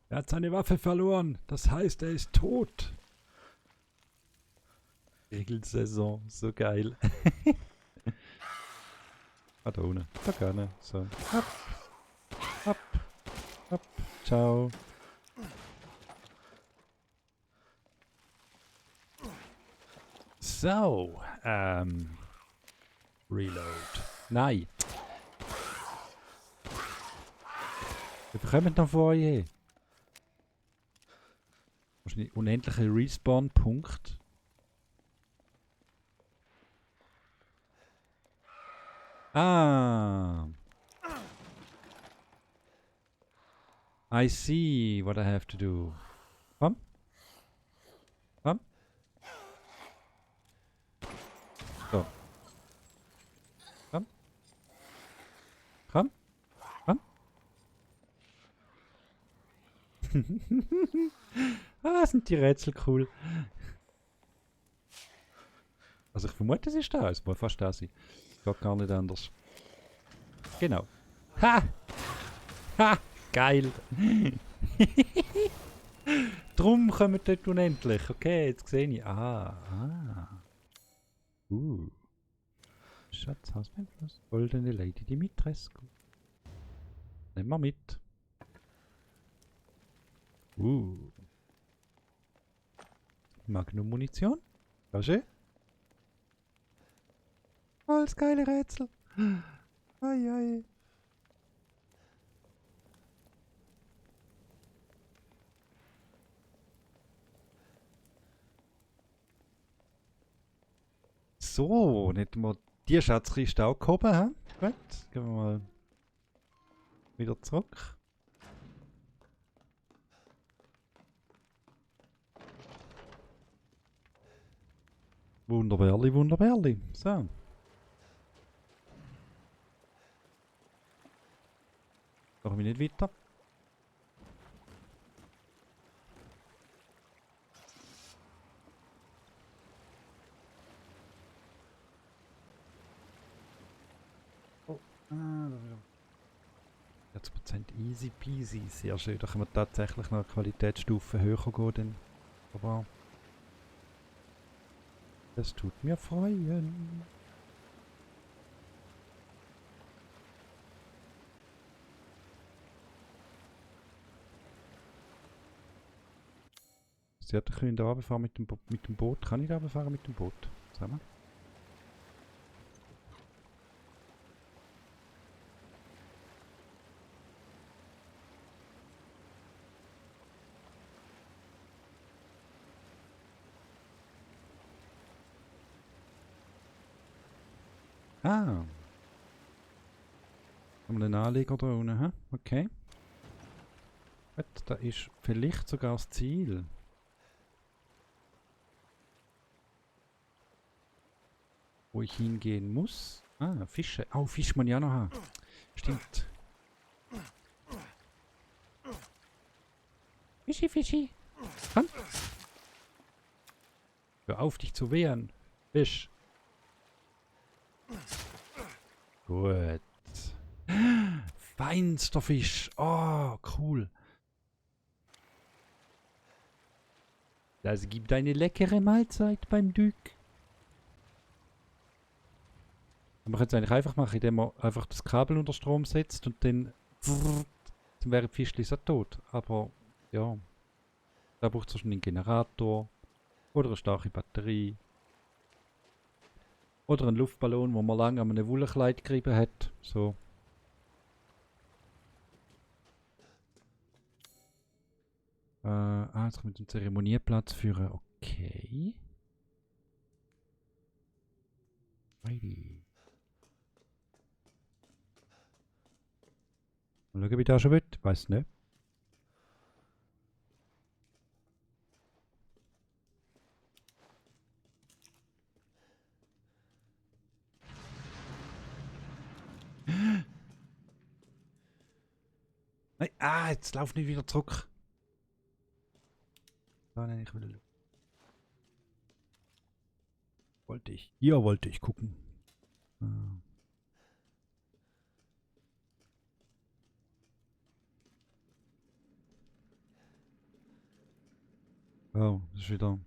Er hat seine Waffe verloren. Das heißt, er ist tot. Grillsaison. So geil. Ah, da unten. Da gerne. So. Hopp. Hopp. Hopp. Ciao. So, Reload. Nein. Wir bekommen noch Foyer. Wahrscheinlich unendliche Respawn-Punkt. Ah. I see what I have to do. Komm. Komm. So. Komm. Komm. Komm. Ah, sind die Rätsel cool. Also ich vermute, es ist da. Es muss fast da sein. Geht gar nicht anders. Genau. Ha! Ha! Geil! Drum kommen dort unendlich. Okay, jetzt sehe ich. Ah. Schatz, Hausbeifluss. Goldene Lady Dimitrescu. Nehmen wir mit. Magnum-Munition. War schön. Oh, das geile Rätsel. Ai. So, nicht mal die Schatzkiste auch gehoben, hä? Gut, gehen wir mal wieder zurück. Wunderbärli. So. Machen wir nicht weiter. Oh, da wieder. 40% easy peasy, sehr schön. Da können wir tatsächlich noch eine Qualitätsstufe höher gehen. Denn. Aber das tut mir freuen. Sie hat können da runterfahren mit dem Boot. Kann ich da runterfahren mit dem Boot? Zusammen? Ah. Haben wir einen Anleger da unten, hä? Okay. Gut, da ist vielleicht sogar das Ziel. Wo ich hingehen muss. Ah, Fische. Oh, Fisch muss ich auch noch haben. Stimmt. Fischi. Komm. Hör auf, dich zu wehren. Fisch. Gut. Feinster Fisch. Oh, cool. Das gibt eine leckere Mahlzeit beim Dück. Man könnte es eigentlich einfach machen, indem man einfach das Kabel unter Strom setzt und dann wäre die Fischli so tot. Aber ja, da braucht es wahrscheinlich einen Generator oder eine starke Batterie. Oder einen Luftballon, wo man lange an einem Wollenkleid gerieben hat. So. Jetzt kommt zum Zeremonieplatz führen. Okay. Righty. Mal schauen, wie das schon wird. Weiß nicht. Nein, jetzt lauf nicht wieder zurück. Nein, ich will. Wollte ich gucken. Oh, das ist wieder.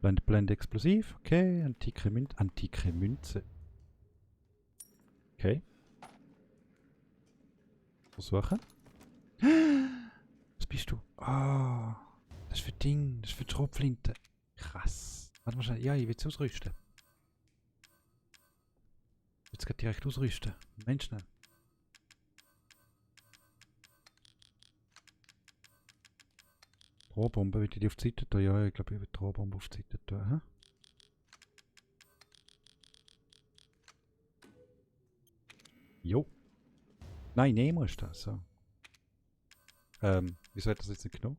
Blende explosiv. Okay, antike Münze. Okay. Versuchen. Was bist du? Ah, das ist für Ding. Das ist für Schrotflinte. Krass. Warte mal schnell. Ja, ich will es ausrüsten. jetzt gerade direkt ausrüsten. Mensch, schnell. Die Rohrbombe, will ich die auf die Seite tun? Ja, ich glaube, ich will die Rohrbombe auf die Seite tun. Hä? Jo. Nein, nehmen musst du das. So. Wieso hat das jetzt nicht genommen?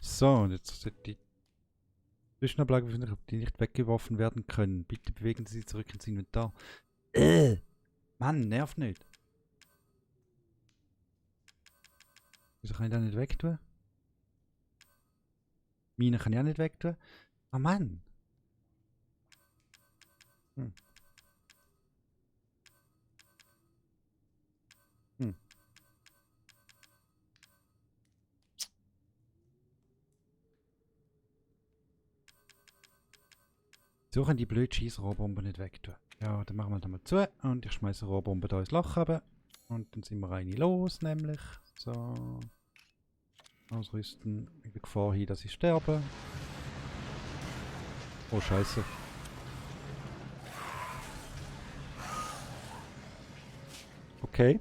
So, und jetzt sind die Zwischenablage befinden, ob die nicht weggeworfen werden können. Bitte bewegen Sie sich zurück ins Inventar. Mann, nervt nicht. Wieso kann ich das nicht wegtun? Mine kann ich auch nicht wegtun. Ah, Mann. Hm. Hm. So kann die blöde Scheiß-Rohrbombe nicht wegtun. Ja, dann machen wir das mal zu und ich schmeiße eine Rohrbombe da ins Loch runter. Und dann sind wir rein los, nämlich. So. Ausrüsten. In der Gefahr hin, dass ich sterbe. Oh, Scheiße. Okay.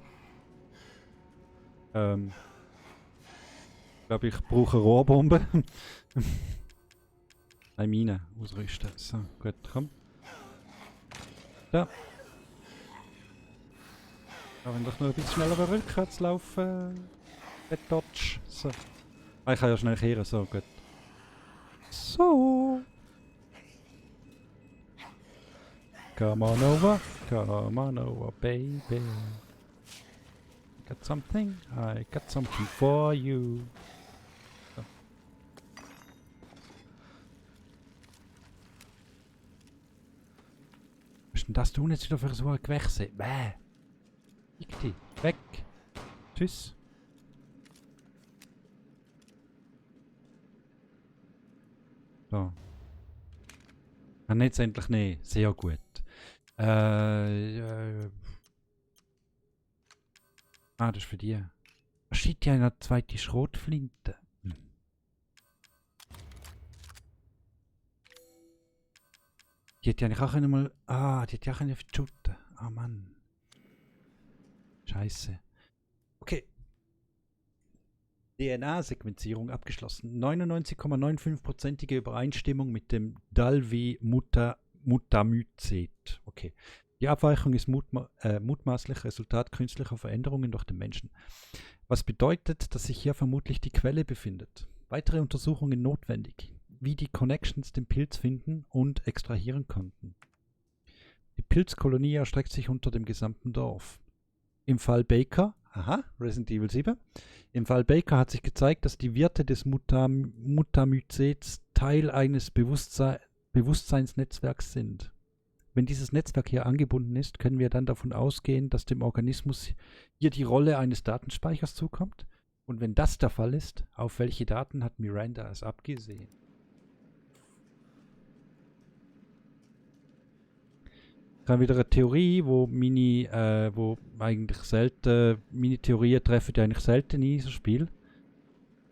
Ich glaube, ich brauche eine Rohrbombe. Nein, Mine ausrüsten. So, gut, komm. Da. Aber wenn doch nur ein bisschen schneller rückwärts laufen. Dodge. So. Ah, ich kann ja schnell kehren, so, gut. So. Come on over, baby. I got something for you. So. Was ist denn das tun jetzt wieder für so ein Gewächse? Bäh. Dich. Weg. Tschüss. So. Kann jetzt endlich nicht. Sehr gut. Ah, das ist für die. Was steht ja eine zweite Schrotflinte? Hm. Die hätte ja eigentlich auch mal. Ah, die hätte ja auch verschütten. Ah, Mann. Scheiße. Okay. DNA-Sequenzierung abgeschlossen. 99,95%ige Übereinstimmung mit dem Dalvi-Mutamycet. Okay. Die Abweichung ist mutmaßlich Resultat künstlicher Veränderungen durch den Menschen. Was bedeutet, dass sich hier vermutlich die Quelle befindet. Weitere Untersuchungen notwendig, wie die Connections den Pilz finden und extrahieren konnten. Die Pilzkolonie erstreckt sich unter dem gesamten Dorf. Im Fall Baker, Resident Evil 7, im Fall Baker hat sich gezeigt, dass die Wirte des Mutamycets Teil eines Bewusstseinsnetzwerks sind. Wenn dieses Netzwerk hier angebunden ist, können wir dann davon ausgehen, dass dem Organismus hier die Rolle eines Datenspeichers zukommt. Und wenn das der Fall ist, auf welche Daten hat Miranda es abgesehen? Ich habe wieder eine Theorie, wo eigentlich selten, meine Theorien treffen ja eigentlich selten in so Spiel.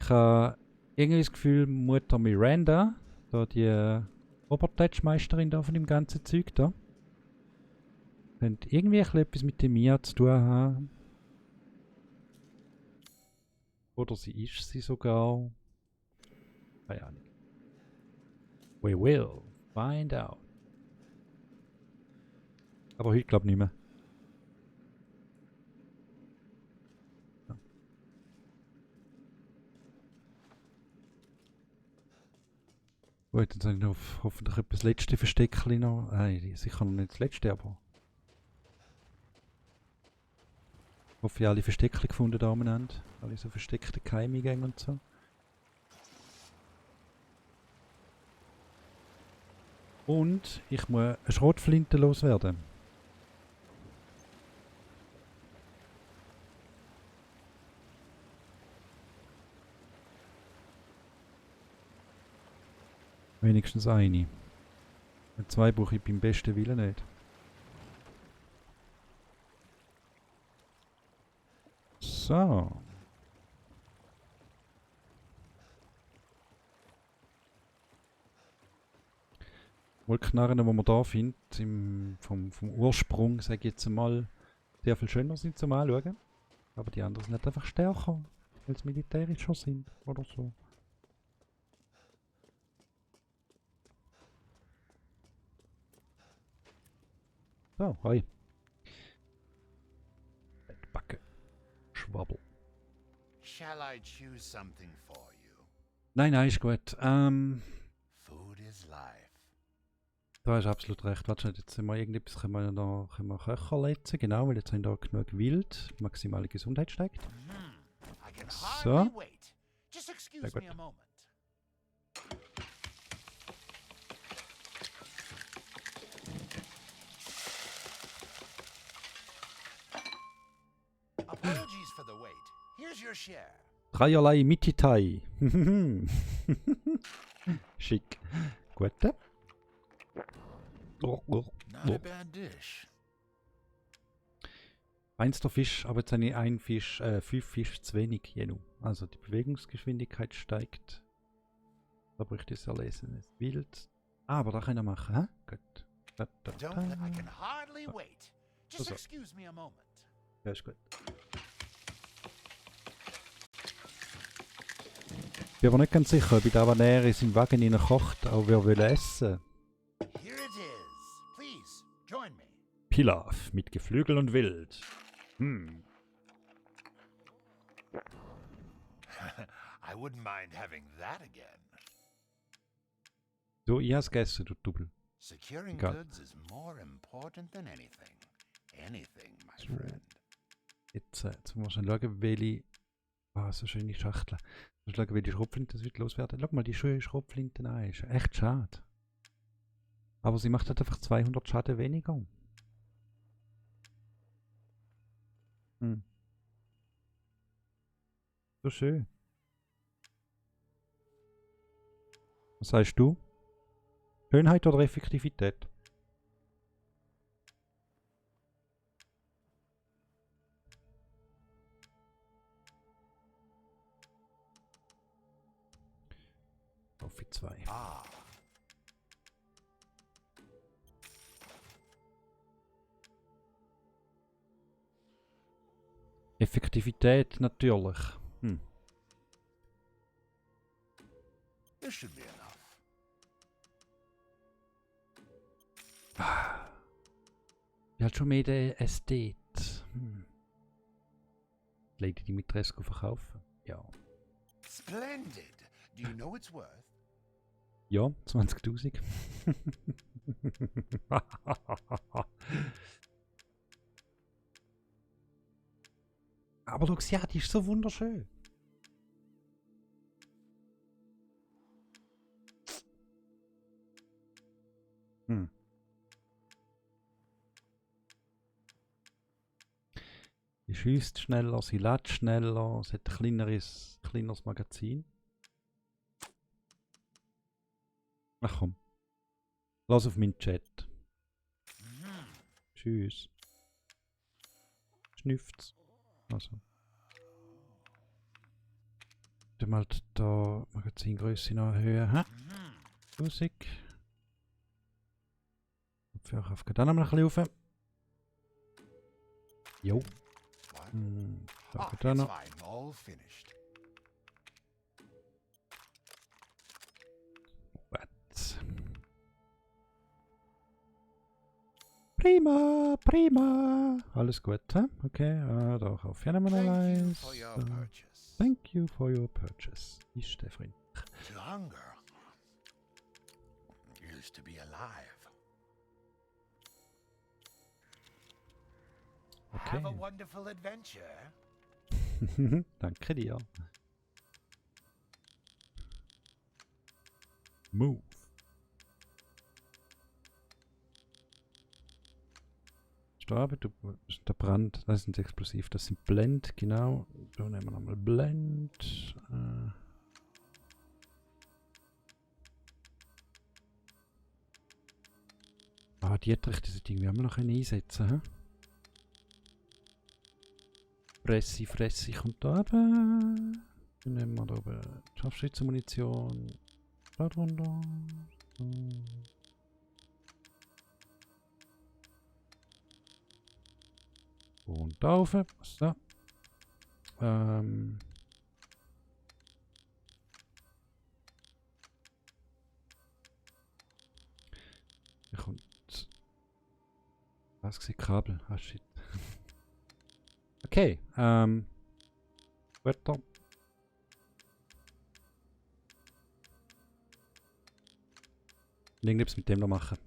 Ich habe irgendwie das Gefühl, Mutter Miranda, da die Obertätschmeisterin da von dem ganzen Zeug da, könnte irgendwie etwas mit dem Mia zu tun haben. Oder sie ist sie sogar. Keine Ahnung. We will find out. Aber heute glaube ich nicht mehr. Ja. Gut, dann habe ich noch hoffentlich etwas letzte Versteckchen noch. Nein, sicher noch nicht das letzte, aber. Ich hoffe, ihr alle Versteckchen gefunden da haben. Alle so versteckte Keimgänge und so. Und ich muss eine Schrotflinte loswerden. Wenigstens eine. Zwei brauche ich beim besten Willen nicht. So. Wollknarren, die man da findet, vom Ursprung, sage ich jetzt mal, sehr viel schöner sind zum Anschauen. Aber die anderen sind halt einfach stärker, weil sie militärischer sind oder so. So, hi. Backe. Schwabbel. Shall I choose something for you? Nein, ist gut. Food is life. Du hast absolut recht. Warte, jetzt sind wir irgendetwas, können wir Köcher letzen, genau, weil jetzt haben wir da genug Wild. Maximale Gesundheit steigt. I can So. hardly wait. Just excuse Sehr me gut. a moment. Apologies for the wait. Here's your share. Dreierlei Mititai. Schick. Gut. Not a bad dish. Eins der Fisch, aber jetzt habe ich einen Fisch, 5 Fische zu wenig, Jenu. Also die Bewegungsgeschwindigkeit steigt. Da bräuchte ich es erlesenes Wild. Ah, aber da kann ich machen, hä? Gut. Don't let, I can hardly wait. Just So. excuse me a moment. Ja, ist gut. Ich bin aber nicht ganz sicher, ob ich da, was näher in seinem Wagen hinein kocht, auch wer will essen. Here it is. Please, join me. Pilaf mit Geflügel und Wild. I wouldn't mind having that again. So, ich hab's gegessen, du Double. Securing Got- goods is more important than anything. Anything, my So. friend. Jetzt müssen wir schon schauen, welche... Ah, so schöne Schachtel. Mal schauen, welche Schrotflinte wird loswerden. Schau mal, die schöne Schrotflinte an. Ist echt schade. Aber sie macht halt einfach 200 Schaden weniger. So schön. Was sagst du? Schönheit oder Effektivität? Auf 2. Ah, Effektivität natürlich. this should be enough. Ich halt schon mehr der Ästhet. Lady Dimitrescu verkaufen? Ja. Splendid. Do you know it's worth? Ja, 20.000. Aber schau, ja, die ist so wunderschön. Sie schießt schneller, sie lädt schneller, sie hat ein kleineres Magazin. Ach komm. Lass auf meinen Chat. Tschüss. Schnüfft's. Also. Dann mal da Magazingröße noch erhöhen. Hä? Musik. Kopfhörer geht auch noch mal ein bisschen rauf. Jo. What? Da Ah, geht auch it's noch. fine. All finished. Was? Prima, prima. Alles gut, hä? Okay, da kaufe ich nochmal Thank you eins. for your purchase. Thank you for your purchase. Ist der Freund. To hunger is to be alive. Okay. Have a wonderful adventure. Danke dir. Move. Sterbe, der Brand, das sind explosiv, das sind Blend, genau. Da nehmen wir nochmal Blend. Dietrich, diese Dinge, wir haben noch einsetzen, hä? Fresse kommt da oben. Dann nehmen wir da oben Scharfschützenmunition. Da drunter. So. Und da rauf. So. Hier kommt... Was war Kabel? Ah, shit. Okay, weiter. Irgendwas mit dem noch machen.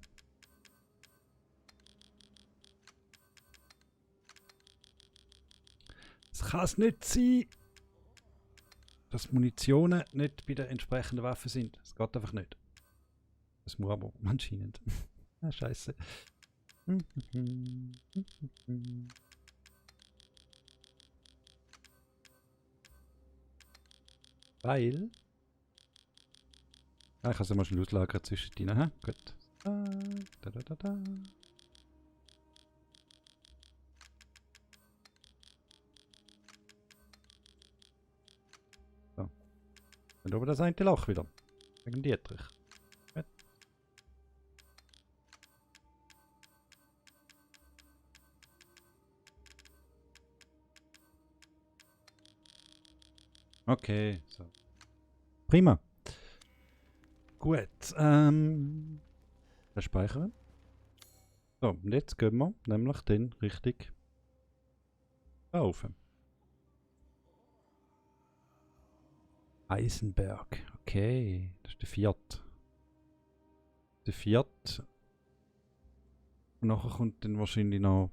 Es kann es nicht sein, dass Munitionen nicht bei der entsprechenden Waffe sind. Es geht einfach nicht. Das muss aber anscheinend. Ah, scheiße. Weil... Ah, ich kann es ja mal schnell auslagern zwischendrin. Hä? Gut. Da. So. Und oben das eine Loch wieder. Wegen Dietrich. Gut. Okay, so. Prima. Gut, speichern. So, und jetzt gehen wir nämlich den richtig rauf. Eisenberg, okay, das ist der vierte. Der vierte. Und nachher kommt dann wahrscheinlich noch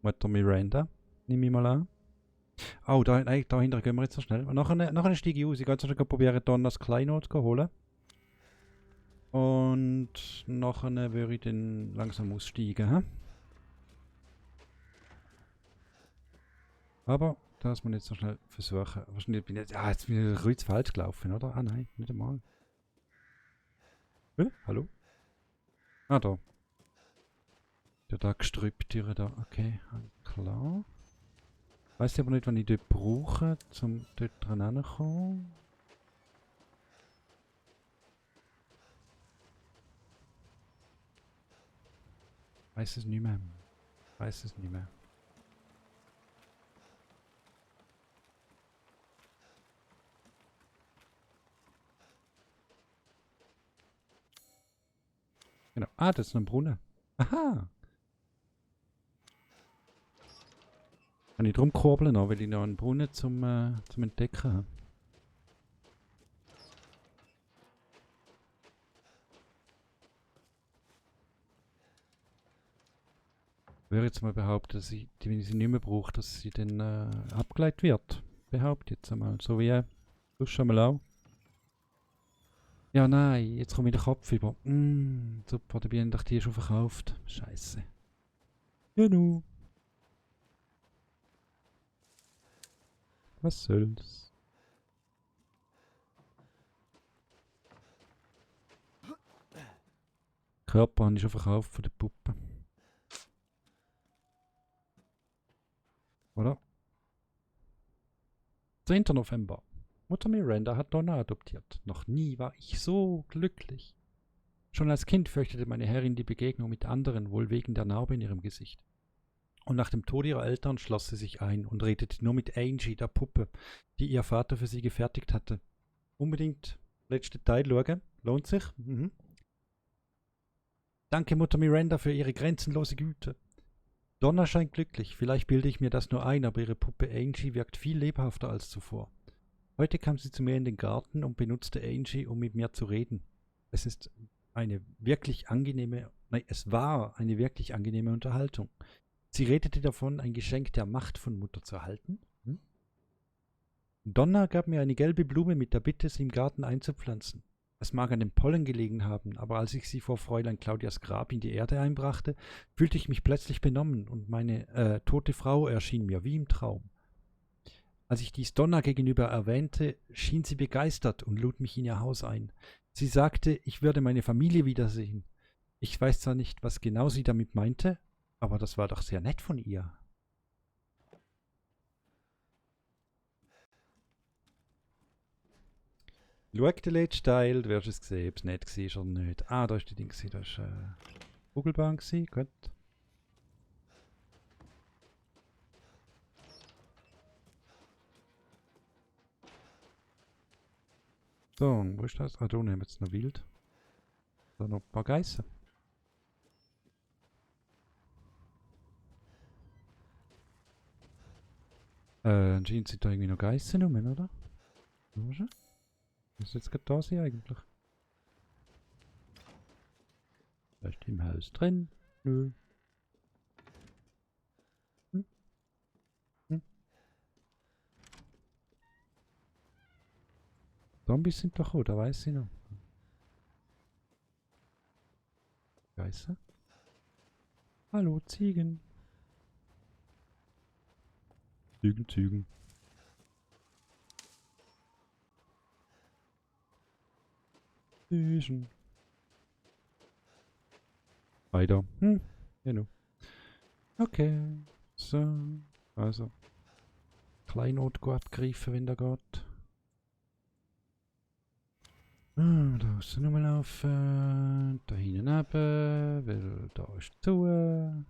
Mutter Miranda, nehme ich mal an. Oh, nein, dahinter gehen wir jetzt so schnell. Und nachher steige ich aus. Ich gehe jetzt noch probieren, dann das Kleinod zu holen. Und nachher würde ich dann langsam aussteigen. He? Aber das muss man jetzt so schnell versuchen. Wahrscheinlich bin ich jetzt bin ich kreuz falsch gelaufen, oder? Ah nein, nicht einmal. Hallo? Ah, da. Der da Gestrüpptiere da. Okay, klar. Weiß aber nicht, wann ich dort brauche, um dort dran hinzukommen. Weiß es nicht mehr. Weiß es nicht mehr. Genau. Ah, das ist noch ein Brunnen. Aha! Kann ich drum kurbeln, noch, weil ich noch einen Brunnen zum Entdecken habe. Ich würde jetzt mal behaupten, dass wenn ich sie nicht mehr brauche, dass sie dann abgeleitet wird. Behaupte jetzt einmal. So wie du schon mal auch. Ja, nein, jetzt komme ich den Kopf über. Super, dabei habe ich die schon verkauft. Scheiße. Ja, nu. Was soll's? Körper habe ich schon verkauft von der Puppe. Oder? 10. November. Mutter Miranda hat Donna adoptiert. Noch nie war ich so glücklich. Schon als Kind fürchtete meine Herrin die Begegnung mit anderen, wohl wegen der Narbe in ihrem Gesicht. Und nach dem Tod ihrer Eltern schloss sie sich ein und redete nur mit Angie, der Puppe, die ihr Vater für sie gefertigt hatte. Unbedingt letzte Teil schauen. Lohnt sich. Danke, Mutter Miranda, für ihre grenzenlose Güte. Donna scheint glücklich. Vielleicht bilde ich mir das nur ein, aber ihre Puppe Angie wirkt viel lebhafter als zuvor. Heute kam sie zu mir in den Garten und benutzte Angie, um mit mir zu reden. Es war eine wirklich angenehme Unterhaltung. Sie redete davon, ein Geschenk der Macht von Mutter zu erhalten. Donna gab mir eine gelbe Blume mit der Bitte, sie im Garten einzupflanzen. Es mag an dem Pollen gelegen haben, aber als ich sie vor Fräulein Claudias Grab in die Erde einbrachte, fühlte ich mich plötzlich benommen und meine tote Frau erschien mir wie im Traum. Als ich dies Donna gegenüber erwähnte, schien sie begeistert und lud mich in ihr Haus ein. Sie sagte, ich würde meine Familie wiedersehen. Ich weiß zwar nicht, was genau sie damit meinte, aber das war doch sehr nett von ihr. Schau den letzten Teil, du wirst es sehen, ob es nett war oder nicht. Ah, da ist die Ding, da war Kugelbahn, gut. So, wo ist das? Ah, da unten haben wir jetzt noch Wild. Da noch ein paar Geissen. Anscheinend sind da irgendwie noch Geissen rum, oder? Wo ist er? Muss jetzt gerade da sein eigentlich? Vielleicht im Haus drin? Nö. Hm? Hm? Zombies sind doch auch, da weiß ich noch. Geissen? Hallo, Ziegen. Ziegen, Ziegen. Ziegen. Weiter. Genau. Okay. So. Also. Kleinod abgreifen, wenn der geht. Da aussen rumlaufen. Da hinten neben, weil da ist zu.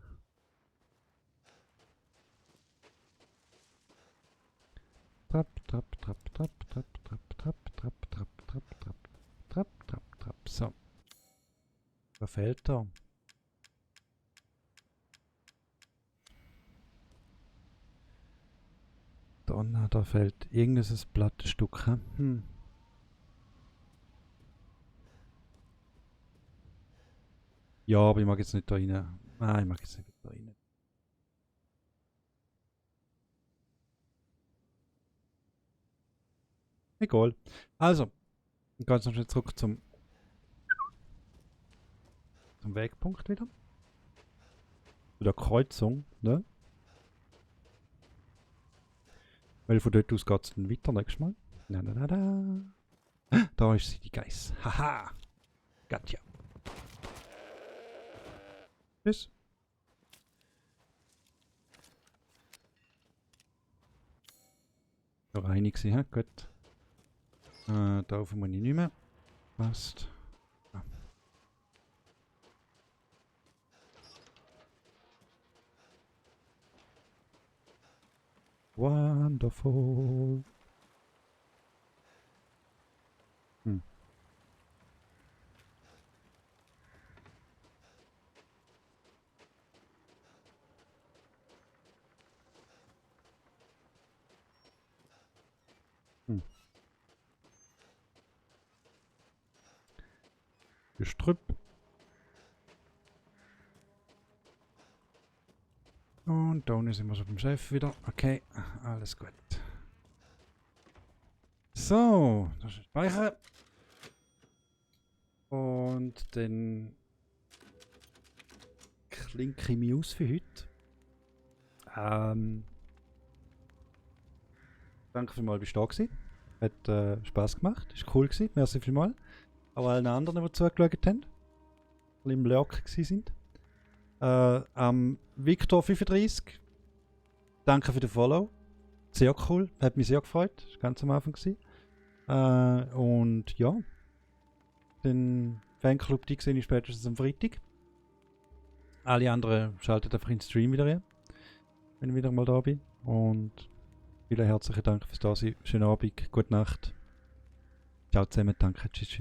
Trapp, trapp, trapp, trapp, trapp, trapp, trapp, trapp, trapp, trapp, trapp, trapp, trapp, trapp. So. Was fehlt da? Da fehlt irgendein Plattenstück. Ja, aber ich mag jetzt nicht da rein. Nein, ich mag jetzt nicht da rein. Egal. Also, dann geht es noch schnell zurück zum Wegpunkt wieder. Zu der Kreuzung, ne? Weil von dort aus geht es dann weiter nächstes Mal. Na, na, na, na. Da ist sie, die Geiss. Haha! Gotcha. Tschüss. Da reinig sie, hä? Gut. Da muss ich nicht mehr. Passt. Ah. Wonderful. Gestrüpp. Und da unten sind wir so beim Chef wieder. Okay, alles gut. So, das ist Speicher. Und dann klinke ich mich aus für heute. Danke vielmals, bist du da gewesen. Hat Spaß gemacht, ist cool gewesen. Merci vielmals. Auch allen anderen, die zugeschaut haben. Die im Lurk sind. Am Victor35. Danke für den Follow. Sehr cool. Hat mich sehr gefreut. Das war ganz am Anfang gewesen. Und ja. Den Fanclub, die sehe ich spätestens am Freitag. Alle anderen schaltet einfach in den Stream wieder ein. Wenn ich wieder mal da bin. Und vielen herzlichen Dank fürs Dasein. Schönen Abend, gute Nacht. Ciao zusammen, danke, tschüss.